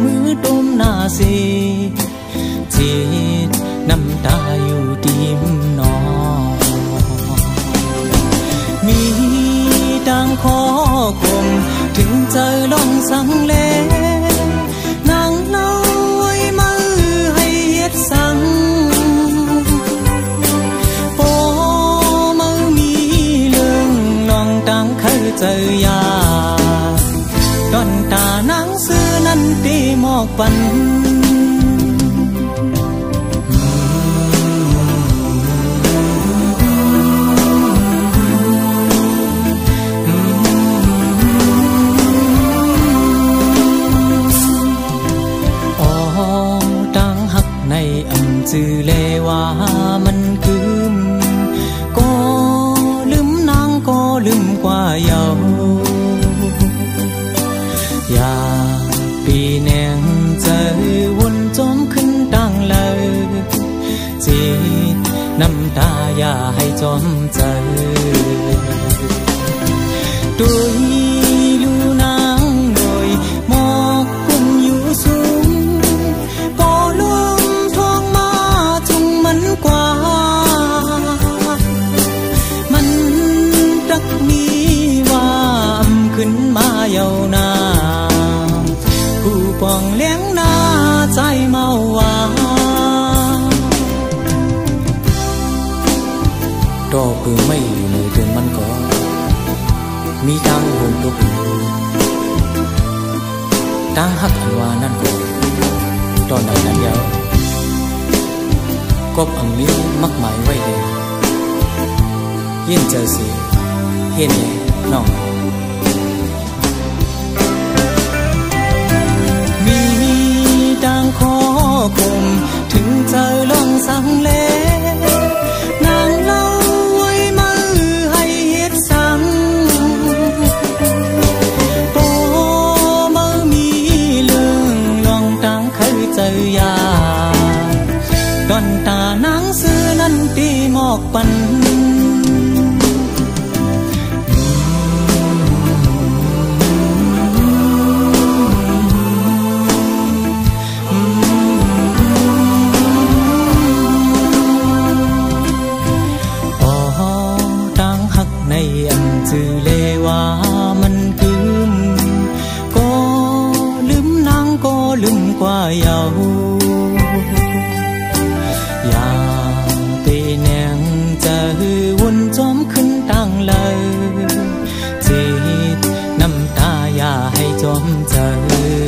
มือต้มหน้าสีจิตน้ำตาอยู่ดิมนอมีดังขอคมถึงเจอลองสังเลนางเล่าไว้มือให้เฮ็ดสังโปมือมีเรื่องลองดังเคยเจอยาดอนตาหนังซื้อนั้นตีหมอกปันจือเลว่ามันคืมก็ลืมนางก็ลืมกว่าเยาอย่าปีแนงเจอวนจมขึ้นดังเลยจิตน้ำตาอย่าให้จมเจอดุยลูนางโดยหมอกคุ้มอยู่สูงก็ล้มกว่ามันรักมีว่าขึ้นมาเยาวนานผู้ปองเลี้ยงหน้าใจเมาว่าดอกคือไม่อยู่ในตัวมันก็มีทางหุ่นตุกทางหักอันว่านั่นก็ตอนไหนนั้นเยากบอังนี้มักหมายไว้เลยยิ่งเจอสิเห็นเลยน้องมีดังขอคมถึงเจอลองสังเลนางเล่าไว้มือให้เฮ็ดสังโตมือมีเรื่องลองดังเคยเจอยาดอนตาหนังซื้อนั้นตีหมอกปันอ๋อดังหักในอันจือเลว่ามันคืมก็ลืมนางก็ลืมกว่าเยาอย่าไปแนงจะวนจมขึ้นตั้งเลยจิตน้ำตาอย่าให้จมเจอ